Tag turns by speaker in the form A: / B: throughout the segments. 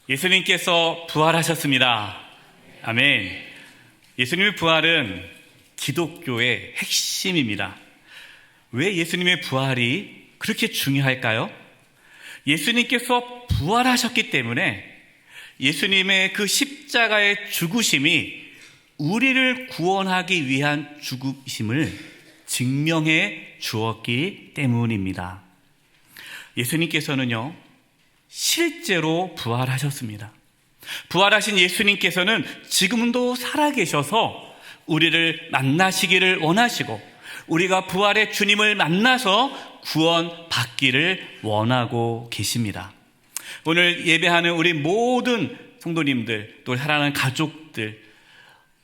A: 예수님께서 부활하셨습니다. 아멘. 예수님의 부활은 기독교의 핵심입니다. 왜 예수님의 부활이 그렇게 중요할까요? 예수님께서 부활하셨기 때문에 예수님의 그 십자가의 죽으심이 우리를 구원하기 위한 죽으심을 증명해 주었기 때문입니다. 예수님께서는요, 실제로 부활하셨습니다. 부활하신 예수님께서는 지금도 살아계셔서 우리를 만나시기를 원하시고 우리가 부활의 주님을 만나서 구원받기를 원하고 계십니다. 오늘 예배하는 우리 모든 성도님들, 또 사랑하는 가족들,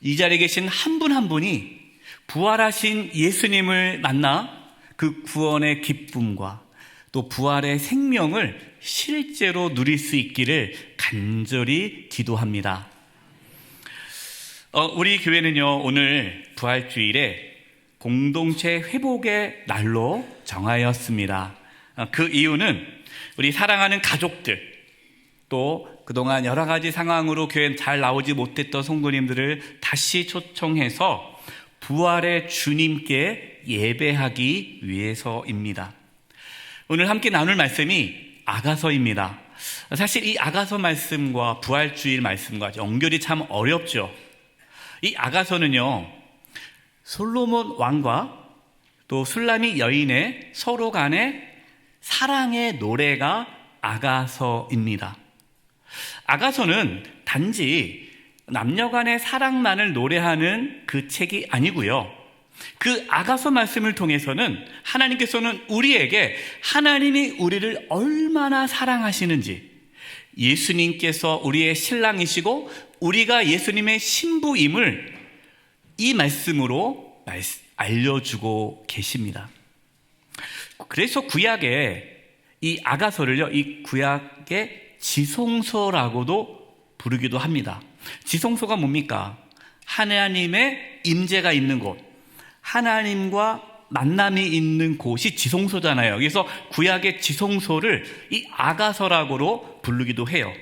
A: 이 자리에 계신 한 분 한 분이 부활하신 예수님을 만나 그 구원의 기쁨과 또 부활의 생명을 실제로 누릴 수 있기를 간절히 기도합니다. 우리 교회는요, 오늘 부활주일에 공동체 회복의 날로 정하였습니다. 그 이유는 우리 사랑하는 가족들, 또 그동안 여러 가지 상황으로 교회에 잘 나오지 못했던 성도님들을 다시 초청해서 부활의 주님께 예배하기 위해서입니다. 오늘 함께 나눌 말씀이 아가서입니다. 사실 이 아가서 말씀과 부활주일 말씀과 연결이 참 어렵죠. 이 아가서는요, 솔로몬 왕과 또 술라미 여인의 서로 간의 사랑의 노래가 아가서입니다. 아가서는 단지 남녀 간의 사랑만을 노래하는 그 책이 아니고요, 그 아가서 말씀을 통해서는 하나님께서는 우리에게 하나님이 우리를 얼마나 사랑하시는지, 예수님께서 우리의 신랑이시고 우리가 예수님의 신부임을 이 말씀으로 알려주고 계십니다. 그래서 구약에 이 아가서를요, 이 구약의 지성서라고도 부르기도 합니다. 지성소가 뭡니까? 하나님의 임재가 있는 곳, 하나님과 만남이 있는 곳이 지성소잖아요. 그래서 구약의 지성소를 이 아가서라고도 부르기도 해요.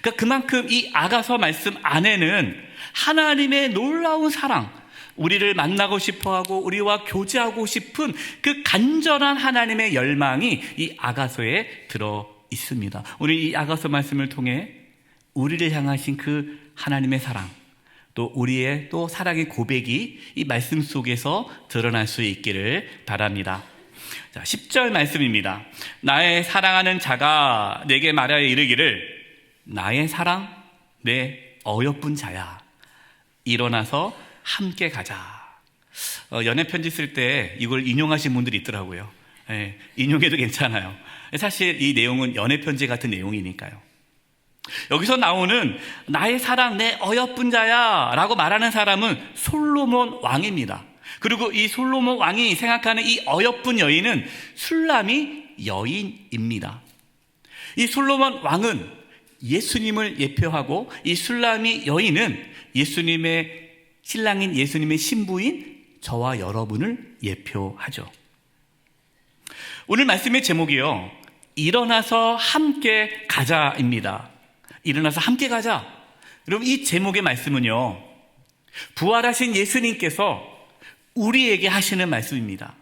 A: 그러니까 그만큼 이 아가서 말씀 안에는 하나님의 놀라운 사랑, 우리를 만나고 싶어하고 우리와 교제하고 싶은 그 간절한 하나님의 열망이 이 아가서에 들어 있습니다. 오늘 이 아가서 말씀을 통해 우리를 향하신 그 하나님의 사랑, 또 우리의 또 사랑의 고백이 이 말씀 속에서 드러날 수 있기를 바랍니다. 자, 10절 말씀입니다. 나의 사랑하는 자가 내게 말하여 이르기를, 나의 사랑, 내 어여쁜 자야, 일어나서 함께 가자. 연애 편지 쓸 때 이걸 인용하신 분들이 있더라고요. 인용해도 괜찮아요. 사실 이 내용은 연애 편지 같은 내용이니까요. 여기서 나오는 나의 사랑, 내 어여쁜 자야 라고 말하는 사람은 솔로몬 왕입니다. 그리고 이 솔로몬 왕이 생각하는 이 어여쁜 여인은 술라미 여인입니다. 이 솔로몬 왕은 예수님을 예표하고 이 술라미 여인은 예수님의 신랑인 예수님의 신부인 저와 여러분을 예표하죠. 오늘 말씀의 제목이요, 일어나서 함께 가자입니다. 일어나서 함께 가자. 여러분, 이 제목의 말씀은요, 부활하신 예수님께서 우리에게 하시는 말씀입니다.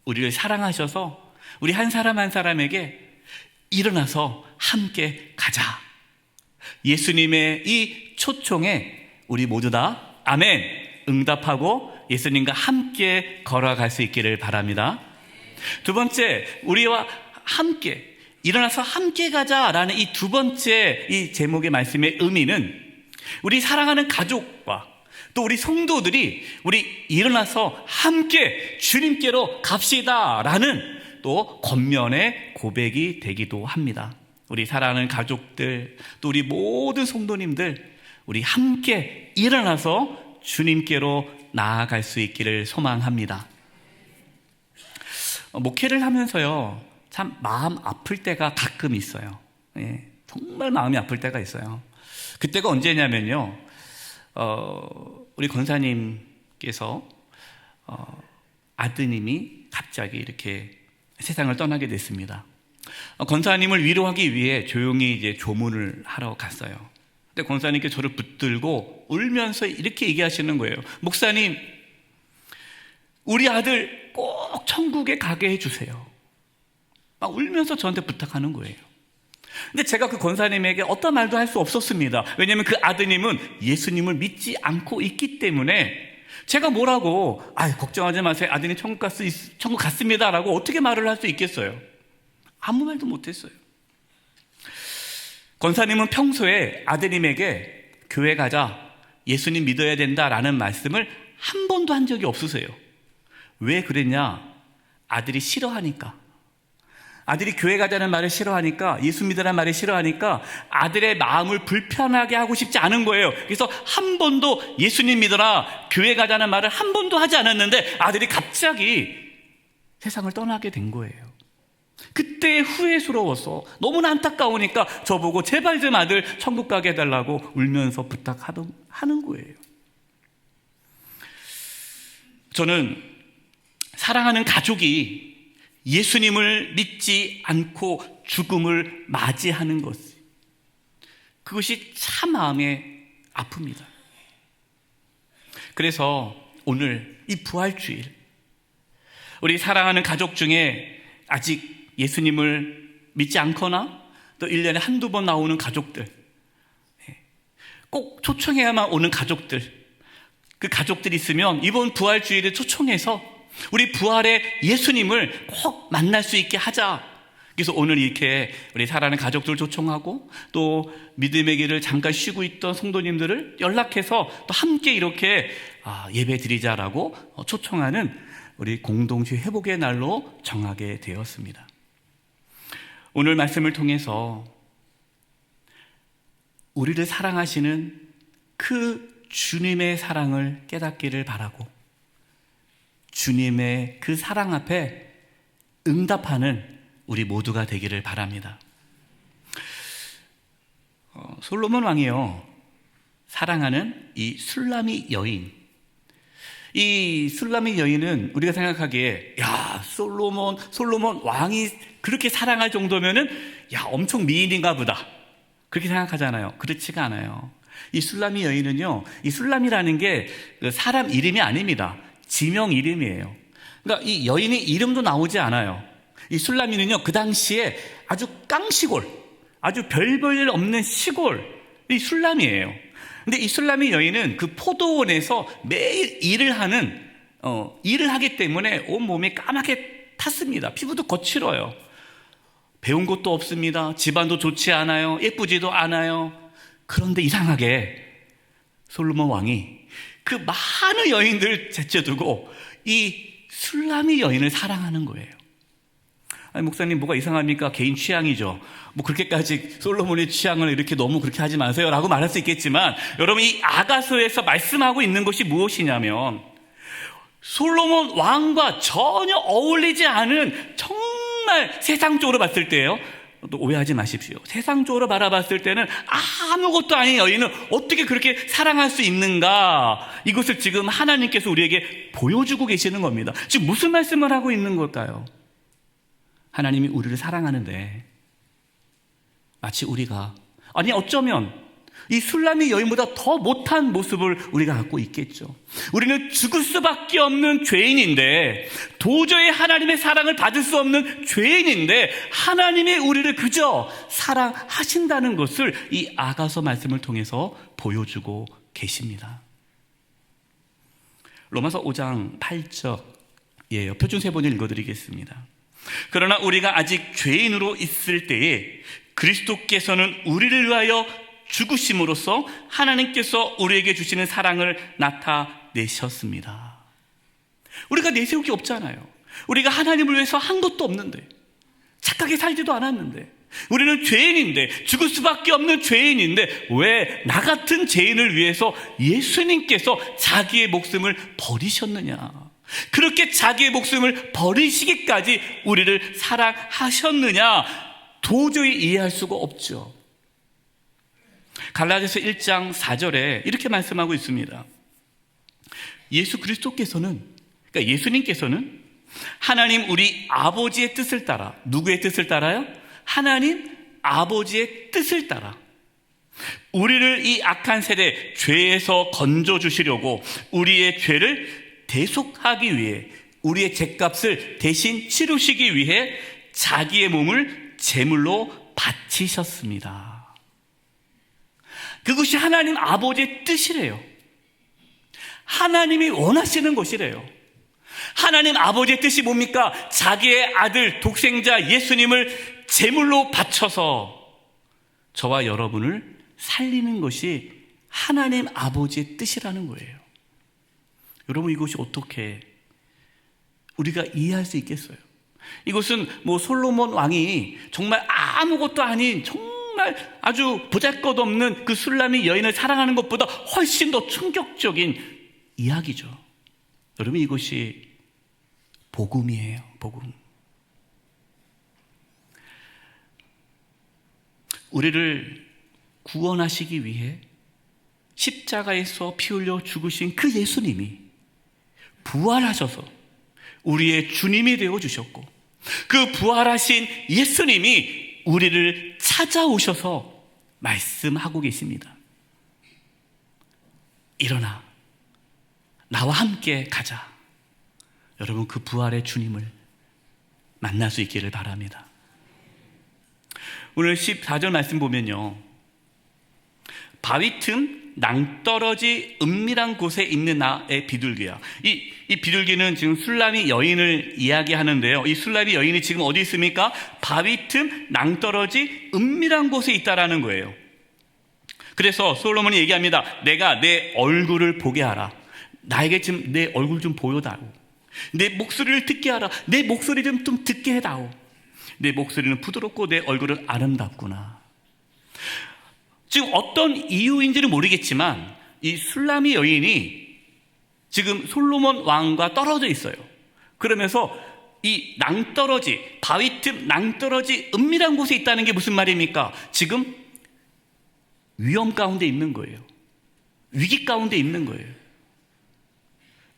A: 우리를 사랑하셔서 우리 한 사람 한 사람에게 일어나서 함께 가자. 예수님의 이 초청에 우리 모두 다 아멘 응답하고 예수님과 함께 걸어갈 수 있기를 바랍니다. 두 번째, 우리와 함께 일어나서 함께 가자라는 이 두 번째 이 제목의 말씀의 의미는 우리 사랑하는 가족과 또 우리 성도들이 우리 일어나서 함께 주님께로 갑시다라는 또 겉면의 고백이 되기도 합니다. 우리 사랑하는 가족들, 또 우리 모든 성도님들, 우리 함께 일어나서 주님께로 나아갈 수 있기를 소망합니다. 목회를 하면서요, 참 마음 아플 때가 가끔 있어요. 정말 마음이 아플 때가 있어요. 그때가 언제냐면요, 우리 권사님께서 아드님이 갑자기 이렇게 세상을 떠나게 됐습니다. 권사님을 위로하기 위해 조용히 이제 조문을 하러 갔어요. 근데 권사님께 저를 붙들고 울면서 이렇게 얘기하시는 거예요. 목사님, 우리 아들 꼭 천국에 가게 해주세요. 막 울면서 저한테 부탁하는 거예요. 근데 제가 그 권사님에게 어떤 말도 할 수 없었습니다. 왜냐하면 그 아드님은 예수님을 믿지 않고 있기 때문에 제가 뭐라고 걱정하지 마세요, 아드님 천국 갔습니다 라고 어떻게 말을 할 수 있겠어요? 아무 말도 못했어요. 권사님은 평소에 아드님에게 교회 가자, 예수님 믿어야 된다라는 말씀을 한 번도 한 적이 없으세요. 왜 그랬냐? 아들이 싫어하니까. 아들이 교회 가자는 말을 싫어하니까, 예수 믿으라는 말을 싫어하니까 아들의 마음을 불편하게 하고 싶지 않은 거예요. 그래서 한 번도 예수님 믿어라, 교회 가자는 말을 한 번도 하지 않았는데 아들이 갑자기 세상을 떠나게 된 거예요. 그때 후회스러워서 너무나 안타까우니까 저보고 제발 좀 아들 천국 가게 해달라고 울면서 부탁하는 거예요. 저는 사랑하는 가족이 예수님을 믿지 않고 죽음을 맞이하는 것, 그것이 참 마음에 아픕니다. 그래서 오늘 이 부활주일, 우리 사랑하는 가족 중에 아직 예수님을 믿지 않거나 또 1년에 한두 번 나오는 가족들, 꼭 초청해야만 오는 가족들, 그 가족들이 있으면 이번 부활주일에 초청해서 우리 부활의 예수님을 꼭 만날 수 있게 하자. 그래서 오늘 이렇게 우리 사랑하는 가족들 초청하고 또 믿음의 길을 잠깐 쉬고 있던 성도님들을 연락해서 또 함께 이렇게 예배 드리자라고 초청하는 우리 공동체 회복의 날로 정하게 되었습니다. 오늘 말씀을 통해서 우리를 사랑하시는 그 주님의 사랑을 깨닫기를 바라고 주님의 그 사랑 앞에 응답하는 우리 모두가 되기를 바랍니다. 솔로몬 왕이요, 사랑하는 이 술라미 여인, 이 술라미 여인은 우리가 생각하기에 솔로몬 왕이 그렇게 사랑할 정도면은 엄청 미인인가 보다, 그렇게 생각하잖아요. 그렇지가 않아요. 이 술라미 여인은요, 이 술람이라는 게 사람 이름이 아닙니다. 지명 이름이에요. 그러니까 이 여인의 이름도 나오지 않아요. 이 술라미는요, 그 당시에 아주 깡시골, 아주 별 볼 일 없는 시골, 이 술람이에요. 근데 이 술라미 여인은 그 포도원에서 매일 일을 하기 때문에 온 몸이 까맣게 탔습니다. 피부도 거칠어요. 배운 것도 없습니다. 집안도 좋지 않아요. 예쁘지도 않아요. 그런데 이상하게 솔로몬 왕이 그 많은 여인들을 제쳐두고 이 술라미 여인을 사랑하는 거예요. 아니, 목사님 뭐가 이상합니까? 개인 취향이죠. 뭐 그렇게까지 솔로몬의 취향을 이렇게 너무 그렇게 하지 마세요 라고 말할 수 있겠지만, 여러분, 이 아가서에서 말씀하고 있는 것이 무엇이냐면 솔로몬 왕과 전혀 어울리지 않은, 정말 세상적으로 봤을 때요, 또 오해하지 마십시오, 세상적으로 바라봤을 때는 아무것도 아닌 여인을 어떻게 그렇게 사랑할 수 있는가, 이것을 지금 하나님께서 우리에게 보여주고 계시는 겁니다. 지금 무슨 말씀을 하고 있는 걸까요? 하나님이 우리를 사랑하는데 마치 우리가, 아니 어쩌면 이 술라미 여인보다 더 못한 모습을 우리가 갖고 있겠죠. 우리는 죽을 수밖에 없는 죄인인데, 도저히 하나님의 사랑을 받을 수 없는 죄인인데 하나님이 우리를 그저 사랑하신다는 것을 이 아가서 말씀을 통해서 보여주고 계십니다. 로마서 5장 8절이에요. 표준 세 번을 읽어드리겠습니다. 그러나 우리가 아직 죄인으로 있을 때에 그리스도께서는 우리를 위하여 죽으심으로써 하나님께서 우리에게 주시는 사랑을 나타내셨습니다. 우리가 내세울 게 없잖아요. 우리가 하나님을 위해서 한 것도 없는데, 착하게 살지도 않았는데, 우리는 죄인인데, 죽을 수밖에 없는 죄인인데 왜 나 같은 죄인을 위해서 예수님께서 자기의 목숨을 버리셨느냐, 그렇게 자기의 목숨을 버리시기까지 우리를 사랑하셨느냐, 도저히 이해할 수가 없죠. 갈라디아서 1장 4절에 이렇게 말씀하고 있습니다. 예수 그리스도께서는, 그러니까 예수님께서는 하나님 우리 아버지의 뜻을 따라, 누구의 뜻을 따라요? 하나님 아버지의 뜻을 따라 우리를 이 악한 세대 죄에서 건져주시려고 우리의 죄를 대속하기 위해, 우리의 죄값을 대신 치르시기 위해 자기의 몸을 제물로 바치셨습니다. 그것이 하나님 아버지의 뜻이래요. 하나님이 원하시는 것이래요. 하나님 아버지의 뜻이 뭡니까? 자기의 아들 독생자 예수님을 제물로 바쳐서 저와 여러분을 살리는 것이 하나님 아버지의 뜻이라는 거예요. 여러분, 이것이 어떻게 우리가 이해할 수 있겠어요? 이것은 솔로몬 왕이 정말 아무것도 아닌 정말 아주 보잘것없는 그 술람이 여인을 사랑하는 것보다 훨씬 더 충격적인 이야기죠. 여러분, 이것이 복음이에요. 복음. 우리를 구원하시기 위해 십자가에서 피 흘려 죽으신 그 예수님이 부활하셔서 우리의 주님이 되어주셨고, 그 부활하신 예수님이 우리를 찾아오셔서 말씀하고 계십니다. 일어나 나와 함께 가자. 여러분, 그 부활의 주님을 만날 수 있기를 바랍니다. 오늘 14절 말씀 보면요, 바위 틈 낭떠러지 은밀한 곳에 있는 나의 비둘기야. 이 비둘기는 지금 술람이 여인을 이야기하는데요, 이 술람이 여인이 지금 어디 있습니까? 바위 틈 낭떠러지 은밀한 곳에 있다라는 거예요. 그래서 솔로몬이 얘기합니다. 내가 내 얼굴을 보게 하라. 나에게 지금 내 얼굴 좀 보여다오. 내 목소리를 듣게 하라. 내 목소리 좀 듣게 해다오. 내 목소리는 부드럽고 내 얼굴은 아름답구나. 지금 어떤 이유인지는 모르겠지만 이 술람이 여인이 지금 솔로몬 왕과 떨어져 있어요. 그러면서 이 낭떠러지, 바위 틈 낭떠러지 은밀한 곳에 있다는 게 무슨 말입니까? 지금 위험 가운데 있는 거예요. 위기 가운데 있는 거예요.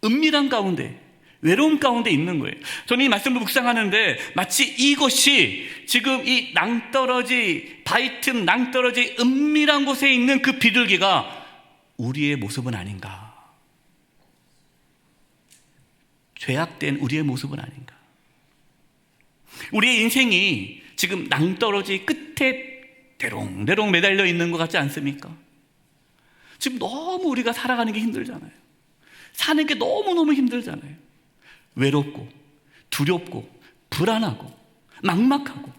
A: 은밀한 가운데, 외로움 가운데 있는 거예요. 저는 이 말씀을 묵상하는데 마치 이것이 지금 이 낭떠러지, 바위 틈 낭떠러지 은밀한 곳에 있는 그 비둘기가 우리의 모습은 아닌가. 죄악된 우리의 모습은 아닌가. 우리의 인생이 지금 낭떠러지 끝에 대롱대롱 매달려 있는 것 같지 않습니까? 지금 너무 우리가 살아가는 게 힘들잖아요. 사는 게 너무너무 힘들잖아요. 외롭고 두렵고 불안하고 막막하고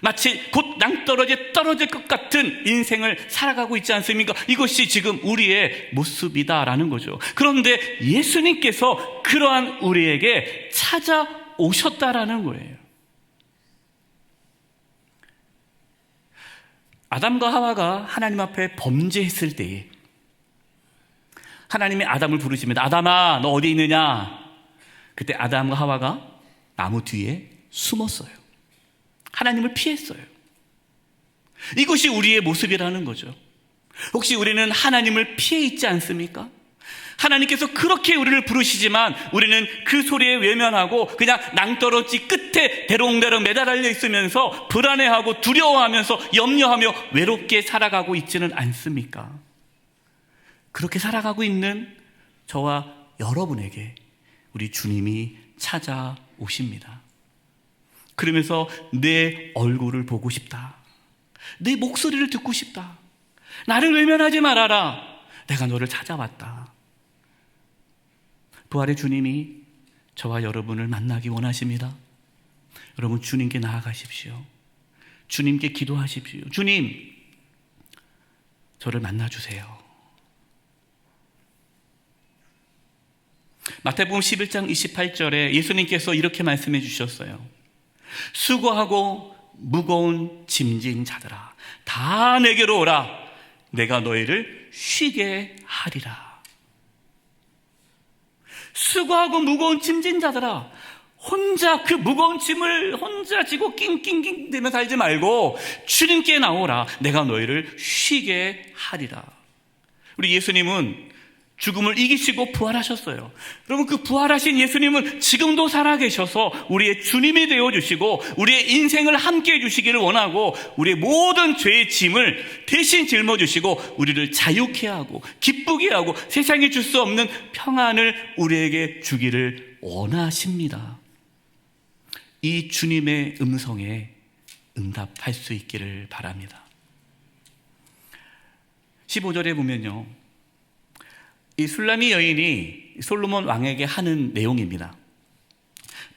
A: 마치 곧 낭떠러지에 떨어질 것 같은 인생을 살아가고 있지 않습니까? 이것이 지금 우리의 모습이다라는 거죠. 그런데 예수님께서 그러한 우리에게 찾아오셨다라는 거예요. 아담과 하와가 하나님 앞에 범죄했을 때에 하나님이 아담을 부르십니다. 아담아, 너 어디 있느냐? 그때 아담과 하와가 나무 뒤에 숨었어요. 하나님을 피했어요. 이것이 우리의 모습이라는 거죠. 혹시 우리는 하나님을 피해 있지 않습니까? 하나님께서 그렇게 우리를 부르시지만 우리는 그 소리에 외면하고 그냥 낭떠러지 끝에 대롱대롱 매달려 있으면서 불안해하고 두려워하면서 염려하며 외롭게 살아가고 있지는 않습니까? 그렇게 살아가고 있는 저와 여러분에게 우리 주님이 찾아오십니다. 그러면서 내 얼굴을 보고 싶다. 내 목소리를 듣고 싶다. 나를 외면하지 말아라. 내가 너를 찾아왔다. 부활의 주님이 저와 여러분을 만나기 원하십니다. 여러분, 주님께 나아가십시오. 주님께 기도하십시오. 주님, 저를 만나주세요. 마태복음 11장 28절에 예수님께서 이렇게 말씀해 주셨어요. 수고하고 무거운 짐진 자들아, 다 내게로 오라. 내가 너희를 쉬게 하리라. 수고하고 무거운 짐진 자들아, 혼자 그 무거운 짐을 혼자 지고 낑낑낑대며 살지 말고 주님께 나오라. 내가 너희를 쉬게 하리라. 우리 예수님은 죽음을 이기시고 부활하셨어요. 여러분, 그 부활하신 예수님은 지금도 살아계셔서 우리의 주님이 되어주시고 우리의 인생을 함께해 주시기를 원하고 우리의 모든 죄의 짐을 대신 짊어주시고 우리를 자유케 하고 기쁘게 하고 세상에 줄 수 없는 평안을 우리에게 주기를 원하십니다. 이 주님의 음성에 응답할 수 있기를 바랍니다. 15절에 보면요, 이 술라미 여인이 솔로몬 왕에게 하는 내용입니다.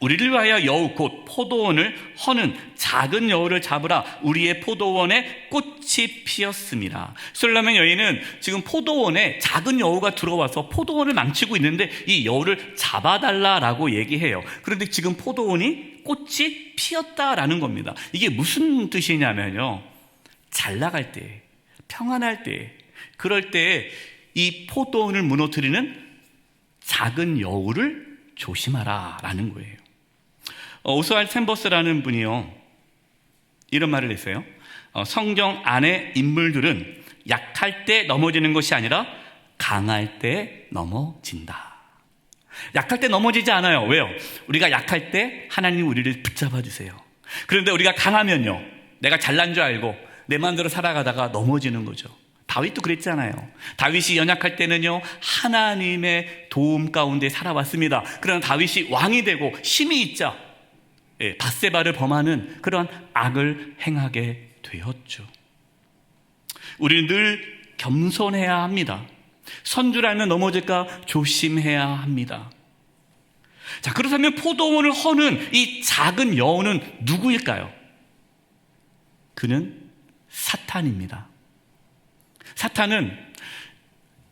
A: 우리를 위하여 여우 곧 포도원을 허는 작은 여우를 잡으라. 우리의 포도원에 꽃이 피었습니다. 술라미 여인은 지금 포도원에 작은 여우가 들어와서 포도원을 망치고 있는데 이 여우를 잡아달라라고 얘기해요. 그런데 지금 포도원이 꽃이 피었다라는 겁니다. 이게 무슨 뜻이냐면요, 잘 나갈 때, 평안할 때, 그럴 때 이 포도원을 무너뜨리는 작은 여우를 조심하라 라는 거예요. 오스왈드 챔버스라는 분이요, 이런 말을 했어요. 성경 안의 인물들은 약할 때 넘어지는 것이 아니라 강할 때 넘어진다. 약할 때 넘어지지 않아요. 왜요? 우리가 약할 때 하나님 우리를 붙잡아 주세요. 그런데 우리가 강하면요, 내가 잘난 줄 알고 내 마음대로 살아가다가 넘어지는 거죠. 다윗도 그랬잖아요. 다윗이 연약할 때는요, 하나님의 도움 가운데 살아왔습니다. 그러나 다윗이 왕이 되고 힘이 있자 밧세바를 범하는 그런 악을 행하게 되었죠. 우리는 늘 겸손해야 합니다. 선줄 알면 넘어질까 조심해야 합니다. 자, 그렇다면 포도원을 허는 이 작은 여우는 누구일까요? 그는 사탄입니다. 사탄은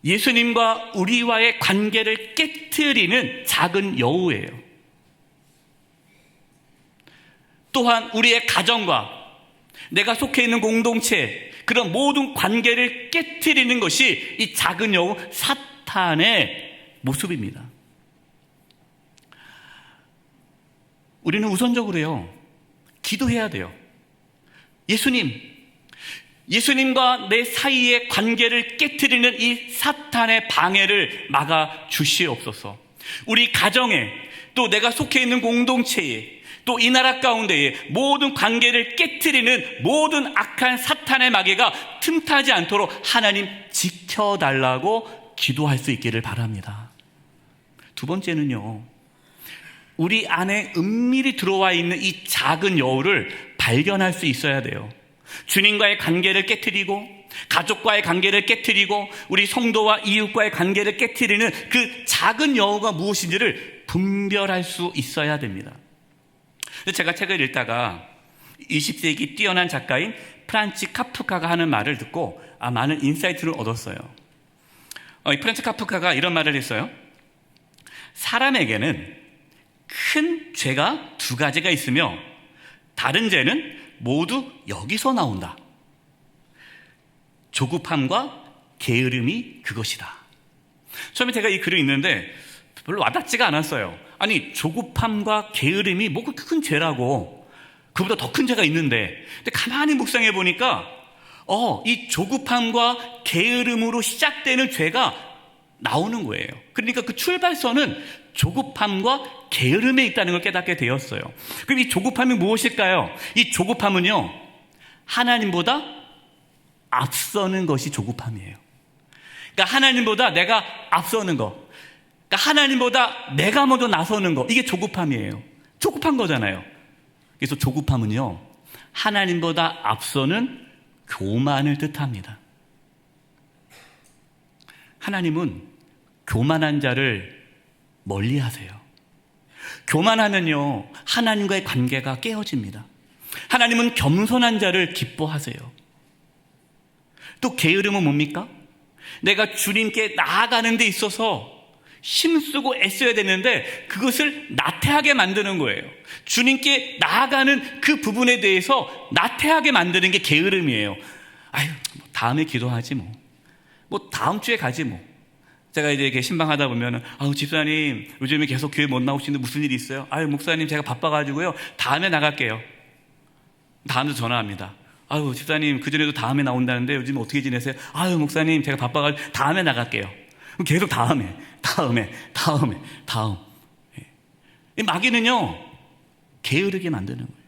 A: 예수님과 우리와의 관계를 깨트리는 작은 여우예요. 또한 우리의 가정과 내가 속해 있는 공동체, 그런 모든 관계를 깨트리는 것이 이 작은 여우 사탄의 모습입니다. 우리는 우선적으로요, 기도해야 돼요. 예수님과 내 사이의 관계를 깨트리는 이 사탄의 방해를 막아 주시옵소서. 우리 가정에, 또 내가 속해 있는 공동체에, 또 이 나라 가운데에 모든 관계를 깨트리는 모든 악한 사탄의 마귀가 틈타지 않도록 하나님 지켜달라고 기도할 수 있기를 바랍니다. 두 번째는요, 우리 안에 은밀히 들어와 있는 이 작은 여우를 발견할 수 있어야 돼요. 주님과의 관계를 깨트리고 가족과의 관계를 깨트리고 우리 성도와 이웃과의 관계를 깨트리는 그 작은 여우가 무엇인지를 분별할 수 있어야 됩니다. 제가 책을 읽다가 20세기 뛰어난 작가인 프란츠 카프카가 하는 말을 듣고 많은 인사이트를 얻었어요. 프란츠 카프카가 이런 말을 했어요. 사람에게는 큰 죄가 두 가지가 있으며 다른 죄는 모두 여기서 나온다. 조급함과 게으름이 그것이다. 처음에 제가 이 글을 읽는데 별로 와닿지가 않았어요. 아니, 조급함과 게으름이 뭐 그렇게 큰 죄라고, 그보다 더 큰 죄가 있는데. 근데 가만히 묵상해 보니까 이 조급함과 게으름으로 시작되는 죄가 나오는 거예요. 그러니까 그 출발선은 조급함과 게으름에 있다는 걸 깨닫게 되었어요. 그럼 이 조급함이 무엇일까요? 이 조급함은요, 하나님보다 앞서는 것이 조급함이에요. 그러니까 하나님보다 내가 앞서는 거, 그러니까 하나님보다 내가 먼저 나서는 거, 이게 조급함이에요. 조급한 거잖아요. 그래서 조급함은요, 하나님보다 앞서는 교만을 뜻합니다. 하나님은 교만한 자를 멀리 하세요. 교만하면요, 하나님과의 관계가 깨어집니다. 하나님은 겸손한 자를 기뻐하세요. 또 게으름은 뭡니까? 내가 주님께 나아가는 데 있어서 힘쓰고 애써야 되는데 그것을 나태하게 만드는 거예요. 주님께 나아가는 그 부분에 대해서 나태하게 만드는 게 게으름이에요. 아유, 다음에 기도하지 뭐 다음 주에 가지 뭐. 제가 이제 이렇게 신방하다 보면은, 집사님 요즘에 계속 교회 못 나오시는데 무슨 일이 있어요? 목사님 제가 바빠가지고요, 다음에 나갈게요. 다음에 전화합니다. 집사님 그전에도 다음에 나온다는데 요즘 어떻게 지내세요? 목사님 제가 바빠가지고 다음에 나갈게요. 계속 다음. 이 마귀는요, 게으르게 만드는 거예요.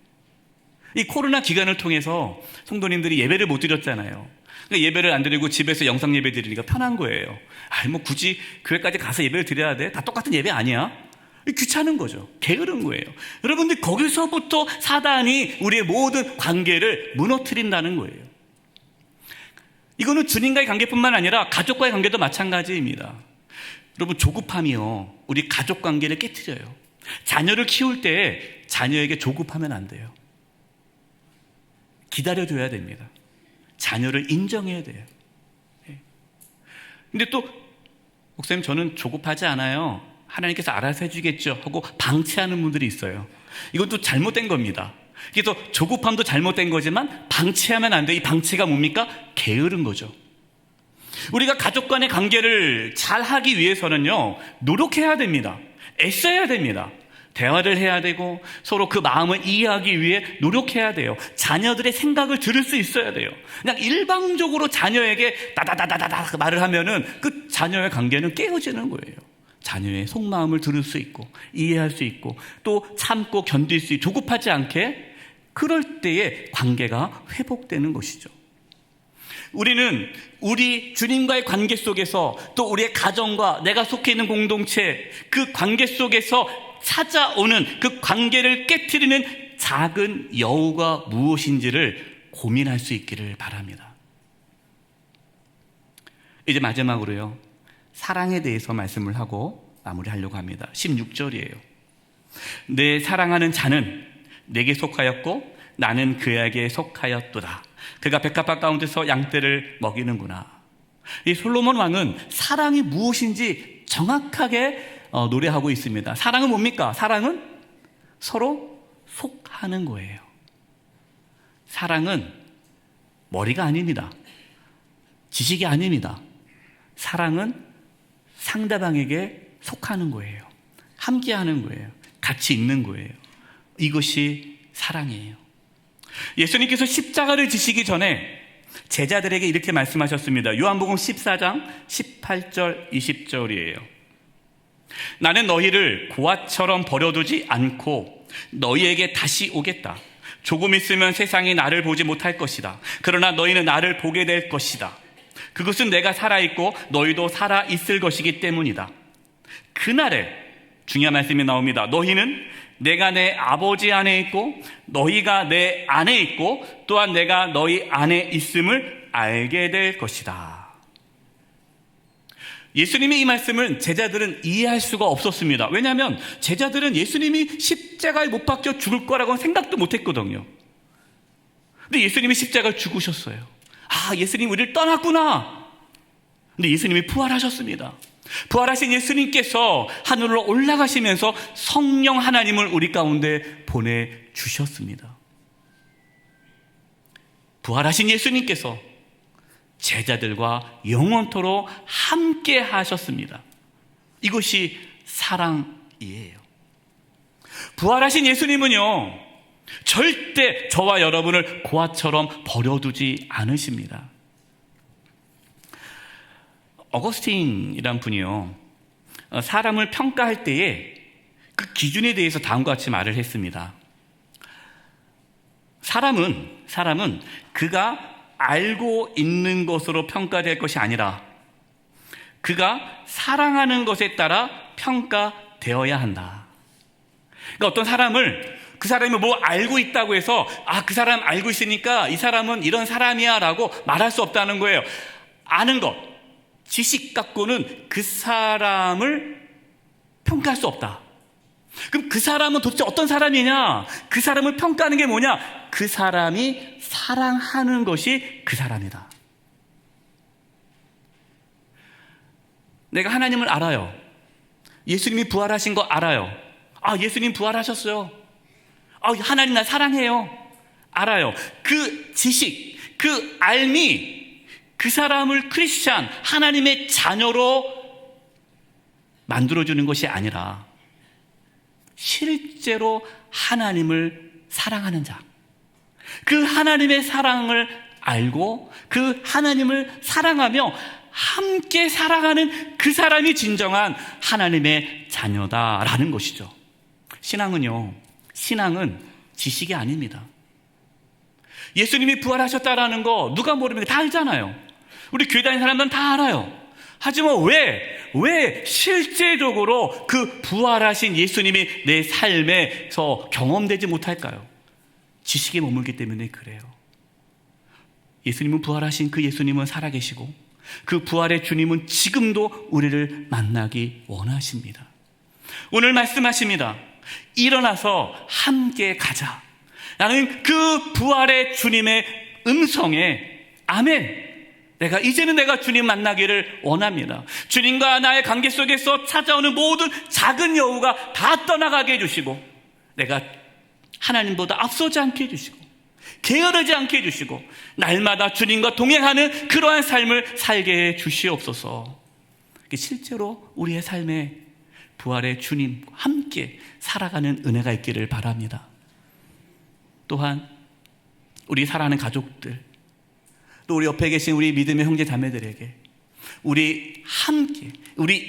A: 이 코로나 기간을 통해서 성도님들이 예배를 못 드렸잖아요. 그러니까 예배를 안 드리고 집에서 영상 예배 드리니까 편한 거예요. 뭐 굳이 교회까지 가서 예배를 드려야 돼? 다 똑같은 예배 아니야? 귀찮은 거죠. 게으른 거예요. 여러분들, 거기서부터 사단이 우리의 모든 관계를 무너뜨린다는 거예요. 이거는 주님과의 관계뿐만 아니라 가족과의 관계도 마찬가지입니다. 여러분, 조급함이요, 우리 가족 관계를 깨트려요. 자녀를 키울 때 자녀에게 조급하면 안 돼요. 기다려줘야 됩니다. 자녀를 인정해야 돼요. 근데 또 목사님, 저는 조급하지 않아요, 하나님께서 알아서 해주겠죠 하고 방치하는 분들이 있어요. 이건 또 잘못된 겁니다. 그래서 조급함도 잘못된 거지만 방치하면 안 돼요. 이 방치가 뭡니까? 게으른 거죠. 우리가 가족 간의 관계를 잘 하기 위해서는요, 노력해야 됩니다. 애써야 됩니다. 대화를 해야 되고 서로 그 마음을 이해하기 위해 노력해야 돼요. 자녀들의 생각을 들을 수 있어야 돼요. 그냥 일방적으로 자녀에게 다다다다다 말을 하면은 그 자녀의 관계는 깨어지는 거예요. 자녀의 속마음을 들을 수 있고 이해할 수 있고 또 참고 견딜 수 있고 조급하지 않게, 그럴 때에 관계가 회복되는 것이죠. 우리는 우리 주님과의 관계 속에서, 또 우리의 가정과 내가 속해 있는 공동체, 그 관계 속에서 찾아오는 그 관계를 깨트리는 작은 여우가 무엇인지를 고민할 수 있기를 바랍니다. 이제 마지막으로요, 사랑에 대해서 말씀을 하고 마무리하려고 합니다. 16절이에요. 내 사랑하는 자는 내게 속하였고 나는 그에게 속하였도다. 그가 백합화 가운데서 양떼를 먹이는구나. 이 솔로몬 왕은 사랑이 무엇인지 정확하게 노래하고 있습니다. 사랑은 뭡니까? 사랑은 서로 속하는 거예요. 사랑은 머리가 아닙니다. 지식이 아닙니다. 사랑은 상대방에게 속하는 거예요. 함께하는 거예요. 같이 있는 거예요. 이것이 사랑이에요. 예수님께서 십자가를 지시기 전에 제자들에게 이렇게 말씀하셨습니다. 요한복음 14장 18절 20절이에요. 나는 너희를 고아처럼 버려두지 않고 너희에게 다시 오겠다. 조금 있으면 세상이 나를 보지 못할 것이다. 그러나 너희는 나를 보게 될 것이다. 그것은 내가 살아있고 너희도 살아있을 것이기 때문이다. 그날에 중요한 말씀이 나옵니다. 너희는 내가 내 아버지 안에 있고 너희가 내 안에 있고 또한 내가 너희 안에 있음을 알게 될 것이다. 예수님의 이 말씀은 제자들은 이해할 수가 없었습니다. 왜냐하면 제자들은 예수님이 십자가에 못 박혀 죽을 거라고는 생각도 못했거든요. 근데 예수님이 십자가를 죽으셨어요. 아, 예수님 우리를 떠났구나. 근데 예수님이 부활하셨습니다. 부활하신 예수님께서 하늘로 올라가시면서 성령 하나님을 우리 가운데 보내주셨습니다. 부활하신 예수님께서 제자들과 영원토록 함께 하셨습니다. 이것이 사랑이에요. 부활하신 예수님은요, 절대 저와 여러분을 고아처럼 버려두지 않으십니다. 어거스틴이란 분이요, 사람을 평가할 때에 그 기준에 대해서 다음과 같이 말을 했습니다. 사람은 그가 알고 있는 것으로 평가될 것이 아니라 그가 사랑하는 것에 따라 평가되어야 한다. 그러니까 어떤 사람을, 그 사람이 뭐 알고 있다고 해서 아, 그 사람 알고 있으니까 이 사람은 이런 사람이야 라고 말할 수 없다는 거예요. 아는 것, 지식 갖고는 그 사람을 평가할 수 없다. 그럼 그 사람은 도대체 어떤 사람이냐? 그 사람을 평가하는 게 뭐냐? 그 사람이 사랑하는 것이 그 사람이다. 내가 하나님을 알아요. 예수님이 부활하신 거 알아요. 아, 예수님 부활하셨어요. 아, 하나님 나 사랑해요. 알아요. 그 지식, 그 알미, 그 사람을 크리스찬, 하나님의 자녀로 만들어주는 것이 아니라 실제로 하나님을 사랑하는 자, 그 하나님의 사랑을 알고 그 하나님을 사랑하며 함께 살아가는 그 사람이 진정한 하나님의 자녀다라는 것이죠. 신앙은 지식이 아닙니다. 예수님이 부활하셨다라는 거 누가 모릅니까? 다 알잖아요. 우리 교회 다니는 사람들은 다 알아요. 하지만 왜 실제적으로 그 부활하신 예수님이 내 삶에서 경험되지 못할까요? 지식에 머물기 때문에 그래요. 예수님은 부활하신 그 예수님은 살아계시고 그 부활의 주님은 지금도 우리를 만나기 원하십니다. 오늘 말씀하십니다. 일어나서 함께 가자. 나는 그 부활의 주님의 음성에 아멘. 이제는 내가 주님 만나기를 원합니다. 주님과 나의 관계 속에서 찾아오는 모든 작은 여우가 다 떠나가게 해주시고, 내가 하나님보다 앞서지 않게 해주시고, 게으르지 않게 해주시고, 날마다 주님과 동행하는 그러한 삶을 살게 해 주시옵소서. 실제로 우리의 삶에 부활의 주님과 함께 살아가는 은혜가 있기를 바랍니다. 또한 우리 사랑하는 가족들, 또 우리 옆에 계신 우리 믿음의 형제 자매들에게 우리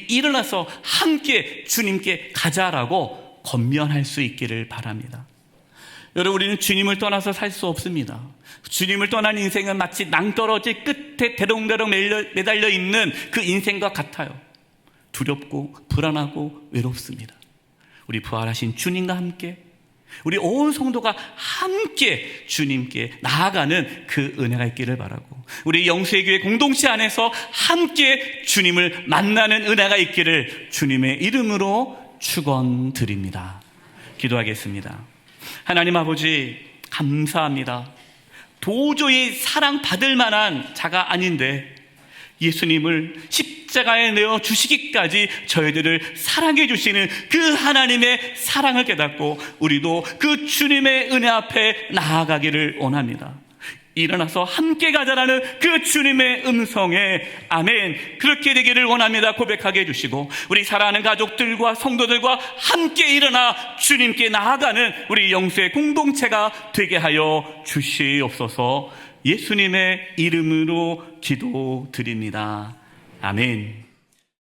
A: 일어나서 함께 주님께 가자라고 권면할 수 있기를 바랍니다. 여러분, 우리는 주님을 떠나서 살 수 없습니다. 주님을 떠난 인생은 마치 낭떠러지 끝에 대롱대롱 매달려 있는 그 인생과 같아요. 두렵고 불안하고 외롭습니다. 우리 부활하신 주님과 함께, 우리 온 성도가 함께 주님께 나아가는 그 은혜가 있기를 바라고, 우리 영수의 교회 공동체 안에서 함께 주님을 만나는 은혜가 있기를 주님의 이름으로 축원드립니다. 기도하겠습니다. 하나님 아버지, 감사합니다. 도저히 사랑받을 만한 자가 아닌데 예수님을 십자가에 내어 주시기까지 저희들을 사랑해 주시는 그 하나님의 사랑을 깨닫고 우리도 그 주님의 은혜 앞에 나아가기를 원합니다. 일어나서 함께 가자라는 그 주님의 음성에 아멘, 그렇게 되기를 원합니다. 고백하게 해주시고, 우리 사랑하는 가족들과 성도들과 함께 일어나 주님께 나아가는 우리 영수의 공동체가 되게 하여 주시옵소서. 예수님의 이름으로 기도드립니다. 아멘.